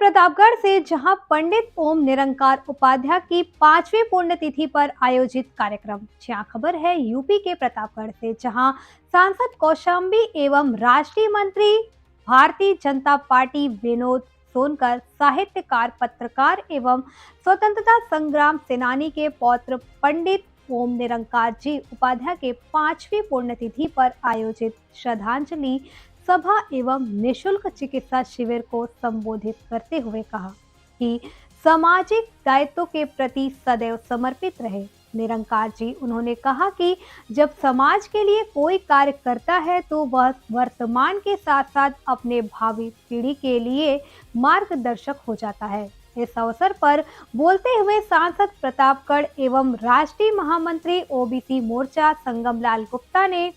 प्रतापगढ़ से जहां पंडित ओम निरंकार उपाध्याय की 5वीं पुण्यतिथि पर आयोजित कार्यक्रम। जहां खबर है यूपी के प्रतापगढ़ से, जहां सांसद कौशाम्बी एवं राष्ट्रीय मंत्री भारतीय जनता पार्टी विनोद सोनकर, साहित्यकार, पत्रकार एवं स्वतंत्रता संग्राम सेनानी के पौत्र पंडित ओम निरंकार जी उपाध्याय के 5वीं पुण्यतिथि पर आयोजित श्रद्धांजलि सभा एवं निशुल्क चिकित्सा शिविर को संबोधित करते हुए कहा कि सामाजिक दायित्व के प्रति सदैव समर्पित रहे निरंकार जी। उन्होंने कहा कि जब समाज के लिए कोई कार्य करता है तो वह वर्तमान के साथ साथ अपने भावी पीढ़ी के लिए मार्गदर्शक हो जाता है। इस अवसर पर बोलते हुए सांसद प्रतापगढ़ एवं राष्ट्रीय महामंत्री ओबीसी मोर्चा संगमलाल गुप्ता ने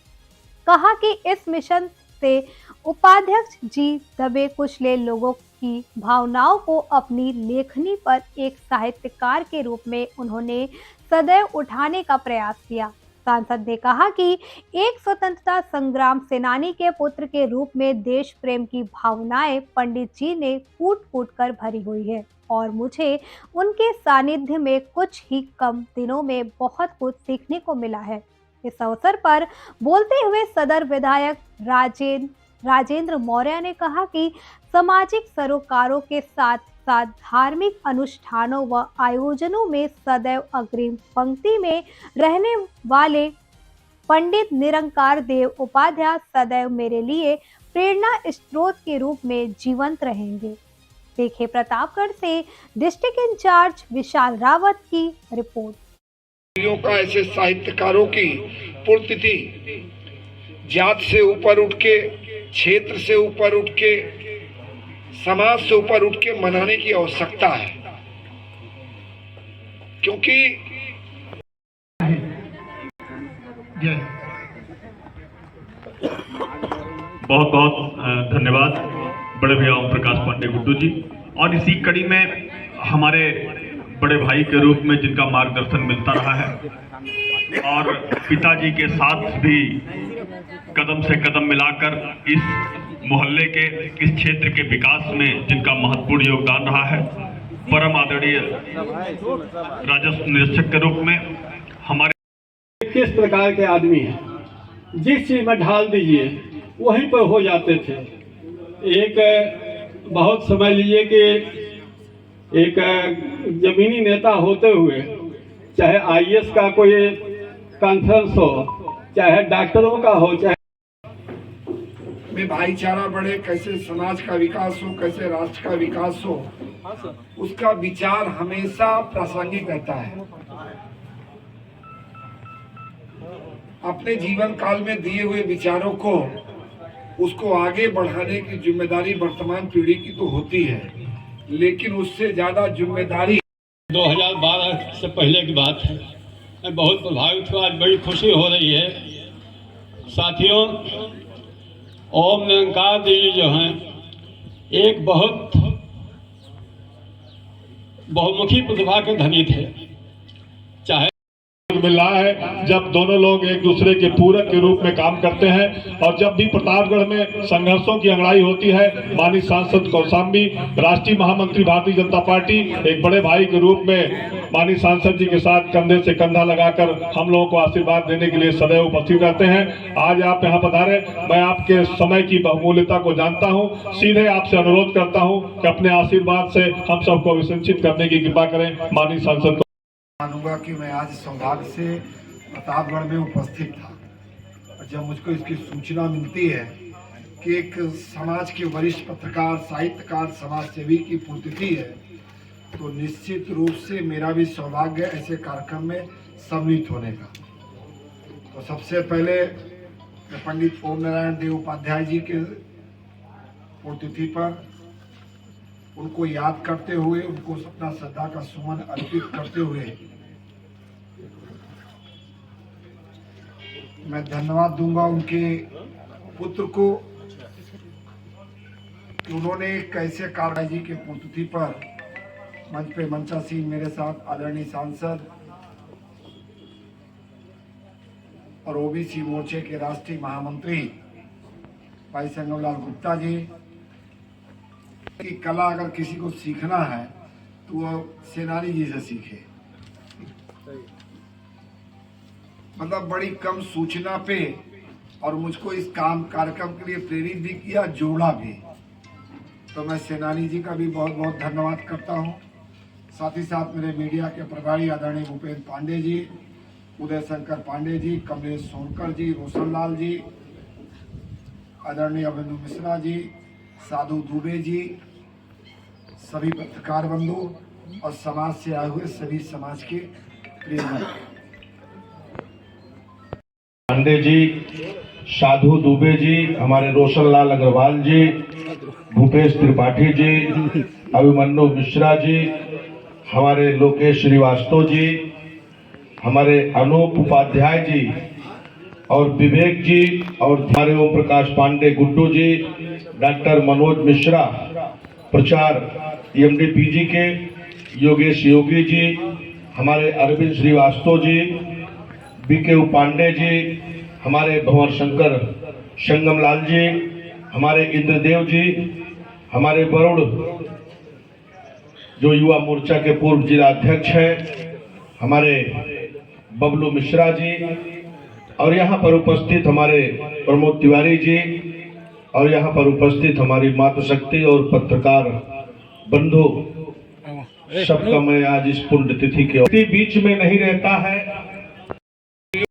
कहा कि इस मिशन से उपाध्यक्ष जी दबे कुचले लोगों की भावनाओं को अपनी लेखनी पर एक साहित्यकार के रूप में उन्होंने सदैव उठाने का प्रयास किया। सांसद ने कहा कि एक स्वतंत्रता संग्राम सेनानी के पुत्र के रूप में देश प्रेम की भावनाएं पंडित जी ने फूट फूट कर भरी हुई है और मुझे उनके सानिध्य में कुछ ही कम दिनों में बहुत कुछ सीखने को मिला है। इस अवसर पर बोलते हुए सदर विधायक राजेंद्र मौर्य ने कहा कि सामाजिक सरोकारों के साथ साथ धार्मिक अनुष्ठानों व आयोजनों में सदैव अग्रिम पंक्ति में रहने वाले पंडित निरंकार देव उपाध्याय सदैव मेरे लिए प्रेरणा स्रोत के रूप में जीवंत रहेंगे। देखे प्रतापगढ़ से डिस्ट्रिक्ट इंचार्ज विशाल रावत की रिपोर्ट। का ऐसे साहित्यकारों की पुण्यतिथि जात से ऊपर उठ के, क्षेत्र से ऊपर उठ के, समाज से ऊपर उठ के मनाने की आवश्यकता है, क्योंकि बहुत बहुत धन्यवाद बड़े भैया ओम प्रकाश पांडे गुड्डू जी। और इसी कड़ी में हमारे बड़े भाई के रूप में जिनका मार्गदर्शन मिलता रहा है और पिताजी के साथ भी कदम से कदम मिलाकर इस मोहल्ले के, इस क्षेत्र के विकास में जिनका महत्वपूर्ण योगदान रहा है, परम आदरणीय राजस्व निरीक्षक के रूप में हमारे किस प्रकार के आदमी हैं, जिस चीज में ढाल दीजिए वहीं पर हो जाते थे। एक बहुत समझ लीजिए कि एक जमीनी नेता होते हुए, चाहे आईएएस का कोई कॉन्फ्रेंस हो, चाहे डॉक्टरों का हो, चाहे में भाईचारा बढ़े, कैसे समाज का विकास हो, कैसे राष्ट्र का विकास हो, उसका विचार हमेशा प्रासंगिक रहता है। अपने जीवन काल में दिए हुए विचारों को, उसको आगे बढ़ाने की जिम्मेदारी वर्तमान पीढ़ी की तो होती है, लेकिन उससे ज्यादा जिम्मेदारी 2012 से पहले की बात है। मैं बहुत प्रभावित हुआ, आज बड़ी खुशी हो रही है। साथियों, ओम निरंकार जी जो हैं, एक बहुत बहुमुखी प्रतिभा के धनी थे। चाहे मिल रहा है जब दोनों लोग एक दूसरे के पूरक के रूप में काम करते हैं, और जब भी प्रतापगढ़ में संघर्षों की अंगड़ाई होती है, माननीय सांसद कौशाम्बी, राष्ट्रीय महामंत्री भारतीय जनता पार्टी, एक बड़े भाई के रूप में माननीय सांसद जी के साथ कंधे से कंधा लगाकर हम लोगों को आशीर्वाद देने के लिए सदैव उपस्थित रहते हैं। आज आप यहाँ पधारे, मैं आपके समय की बहुमूल्यता को जानता हूँ। सीधे आपसे अनुरोध करता हूँ कि अपने आशीर्वाद से हम सबको विसंचित करने की कृपा करें। माननीय सांसद मानूंगा कि मैं आज सौभाग्य से प्रतापगढ़ में उपस्थित था, और जब मुझको इसकी सूचना मिलती है कि एक समाज के वरिष्ठ पत्रकार, साहित्यकार, समाज सेवी की पुण्यतिथि है, तो निश्चित रूप से मेरा भी सौभाग्य है ऐसे कार्यक्रम में सम्मिलित होने का। तो सबसे पहले पंडित ओम नारायण देव उपाध्याय जी के पुण्यतिथि पर उनको याद करते हुए, उनको अपना श्रद्धा का सुमन अर्पित करते हुए मैं धन्यवाद दूंगा उनके पुत्र को कि उन्होंने कैसे कार्य जी के पुण्यतिथि पर मंच पे मंचासीन मेरे साथ आदरणीय सांसद और ओबीसी मोर्चे के राष्ट्रीय महामंत्री भाई संगमलाल गुप्ता जी, कि कला अगर किसी को सीखना है तो वह सेनानी जी से सीखे। मतलब बड़ी कम सूचना पे और मुझको इस कार्यक्रम के लिए प्रेरित भी किया, जोड़ा भी। तो मैं सेनानी जी का भी बहुत बहुत धन्यवाद करता हूँ। साथ ही साथ मेरे मीडिया के प्रभारी आदरणीय भूपेंद्र पांडे जी, उदय शंकर पांडे जी, कमलेश सोनकर जी, रोशन लाल जी, आदरणीय अभिनव मिश्रा जी, साधु दुबे जी, सभी पत्रकार बंधु और समाज से आए हुए सभी समाज के प्रियजन। पांडे जी, साधु दुबे जी, हमारे रोशन लाल अग्रवाल जी, भूपेश त्रिपाठी जी, अभिमन्यु मिश्रा जी, हमारे लोकेश श्रीवास्तव जी, हमारे अनूप उपाध्याय जी और विवेक जी, और हमारे ओम प्रकाश पांडे गुड्डू जी, डॉक्टर मनोज मिश्रा, प्रचार एमडीपीजी के योगेश योगी जी, हमारे अरविंद श्रीवास्तव जी, बीके पांडे जी, हमारे भंवर शंकर संगमलाल जी, हमारे इंद्रदेव जी, हमारे वरुण जो युवा मोर्चा के पूर्व जिला अध्यक्ष हैं, हमारे बबलू मिश्रा जी, और यहाँ पर उपस्थित हमारे प्रमोद तिवारी जी, और यहाँ पर उपस्थित हमारी मातृशक्ति और पत्रकार बंधु, सबका मैं आज इस पुण्य तिथि के बीच में नहीं रहता है।